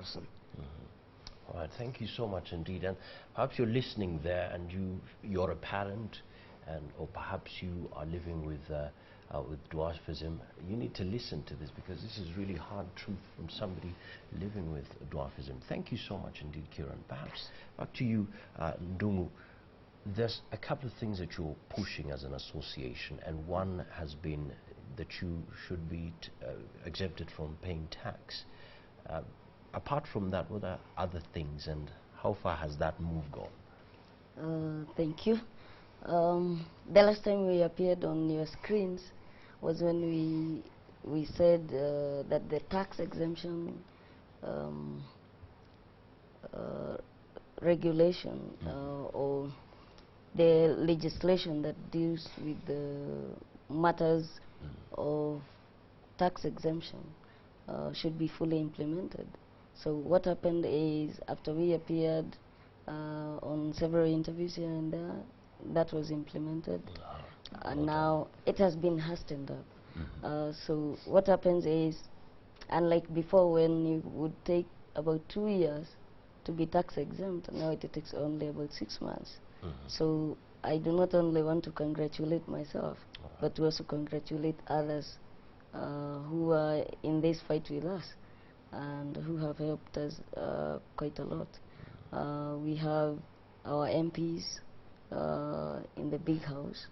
person. All right, thank you so much indeed. And perhaps you're listening there and you're a parent, or perhaps you are living with dwarfism. You need to listen to this, because this is really hard truth from somebody living with dwarfism. Thank you so much indeed, Kiran. Perhaps back to you, Ndungu. There's a couple of things that you're pushing as an association, and one has been that you should be exempted from paying tax. Apart from that, what are other things, and how far has that move gone? Thank you. The last time we appeared on your screens was when we said that the tax exemption regulation or the legislation that deals with the matters of tax exemption should be fully implemented. So what happened is, after we appeared on several interviews here and there, that was implemented, and now it has been hastened up. So what happens is, unlike before when you would take about 2 years to be tax exempt, now it takes only about 6 months. So I do not only want to congratulate myself, but to also congratulate others who are in this fight with us and who have helped us quite a lot. We have our MPs in the big house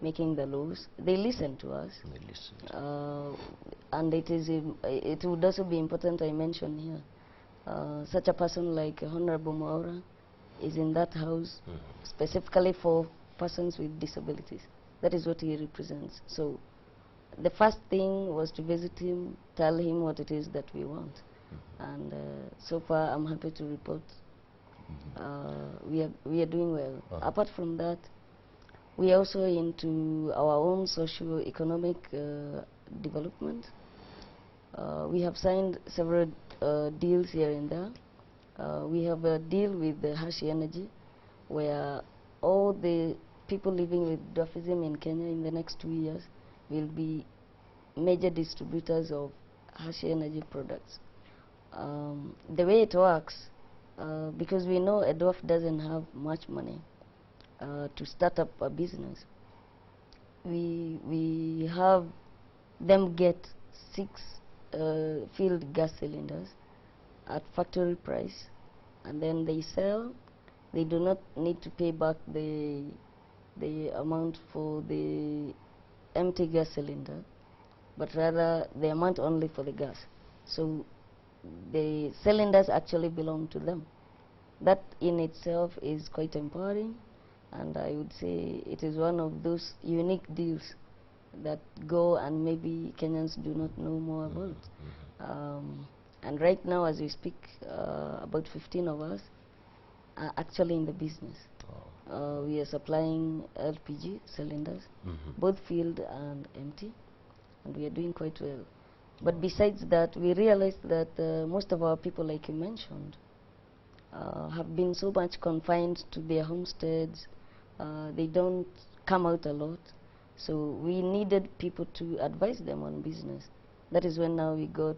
making the laws. They listen to us. They listen. And it would also be important I mention here, such a person like Honorable Maura is in that house specifically for persons with disabilities. That is what he represents. So the first thing was to visit him, tell him what it is that we want. And so far I'm happy to report we are doing well. Apart from that, we are also into our own socio-economic development. We have signed several deals here and there. We have a deal with the Hashi Energy, where all the people living with dwarfism in Kenya in the next 2 years will be major distributors of Hashi Energy products. The way it works, because we know a dwarf doesn't have much money to start up a business, we have them get 6 filled gas cylinders at factory price, and then they sell. They do not need to pay back the amount for the empty gas cylinder, but rather the amount only for the gas. So the cylinders actually belong to them. That in itself is quite empowering, and I would say it is one of those unique deals that go and maybe Kenyans do not know more about. And right now, as we speak, about 15 of us are actually in the business. We are supplying LPG cylinders, both filled and empty, and we are doing quite well. But besides that, we realized that most of our people, like you mentioned, have been so much confined to their homesteads. They don't come out a lot. So we needed people to advise them on business. That is when now we got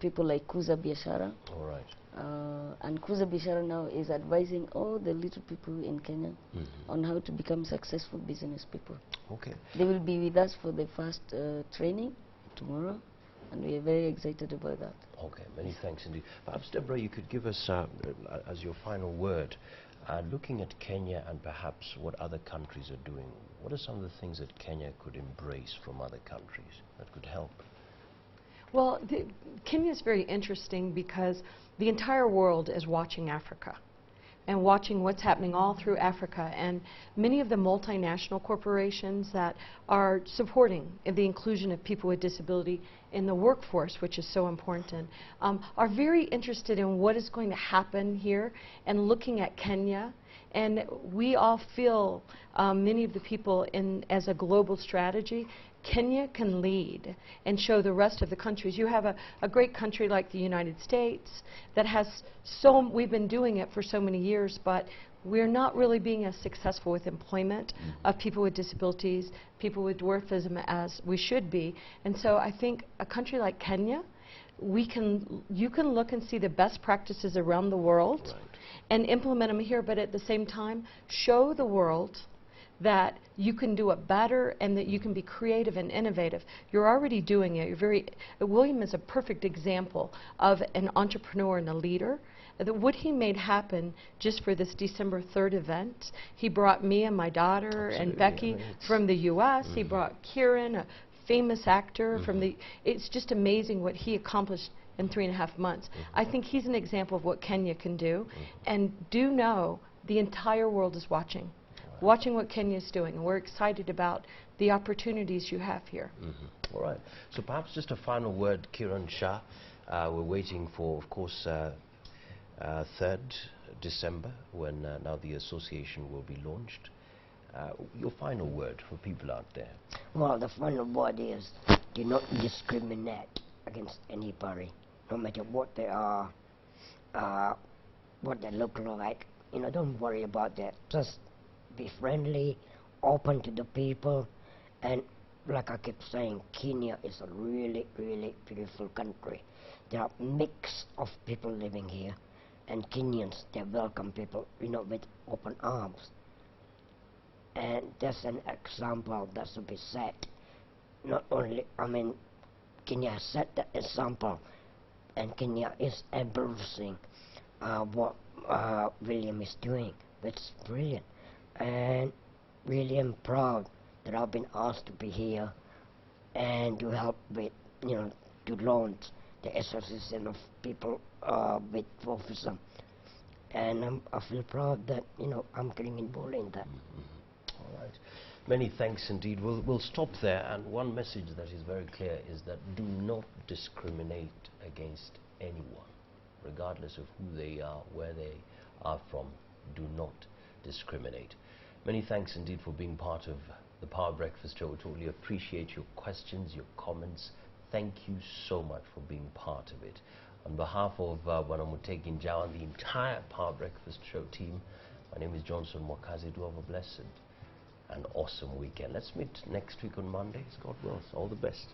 people like Kuza Biashara. All right. And Kuza Biashara now is advising all the little people in Kenya on how to become successful business people. Okay. They will be with us for the first training tomorrow, and we are very excited about that. Okay, many thanks indeed. Perhaps, Deborah, you could give us, as your final word, looking at Kenya and perhaps what other countries are doing, what are some of the things that Kenya could embrace from other countries that could help? Well, Kenya is very interesting because the entire world is watching Africa and watching what's happening all through Africa, and many of the multinational corporations that are supporting the inclusion of people with disability in the workforce, which is so important, are very interested in what is going to happen here and looking at Kenya. And we all feel, many of the people as a global strategy, Kenya can lead and show the rest of the countries. You have a great country like the United States that has we've been doing it for so many years, but we're not really being as successful with employment of people with disabilities, people with dwarfism as we should be. And so I think a country like Kenya you can look and see the best practices around the world Right. and implement them here, but at the same time, show the world that you can do it better and that you can be creative and innovative. You're already doing it. William is a perfect example of an entrepreneur and a leader. What he made happen just for this December 3rd event, he brought me and my daughter and Absolutely. Becky I mean, from the U.S. He brought Kiran, a famous actor from the... It's just amazing what he accomplished in 3.5 months. I think he's an example of what Kenya can do. And do know the entire world is watching. Watching what Kenya's doing, and we're excited about the opportunities you have here. All right. So perhaps just a final word, Kiran Shah. We're waiting for, of course, 3rd December, when now the association will be launched. Your final word for people out there. Well, the final word is do not discriminate against anybody, no matter what they are, what they look like. You know, don't worry about that. Just be friendly, open to the people, and like I keep saying, Kenya is a really, really beautiful country. There are mix of people living here, and Kenyans, they welcome people, you know, with open arms. And that's an example that should be set. Not only, I mean, Kenya has set the example, and Kenya is embracing what William is doing, which is brilliant. And really am proud that I've been asked to be here and to help with, you know, to launch the Association of People with Dwarfism. And I feel proud that, you know, I'm getting involved in that. All right. Many thanks indeed. We'll stop there, and one message that is very clear is that do not discriminate against anyone, regardless of who they are, where they are from. Do not discriminate. Many thanks indeed for being part of the Power Breakfast Show. We totally appreciate your questions, your comments. Thank you so much for being part of it. On behalf of Wanamutegi Njau and the entire Power Breakfast Show team, my name is Johnson Mwakazi. Do have a blessed and awesome weekend. Let's meet next week on Mondays. God wills. All the best.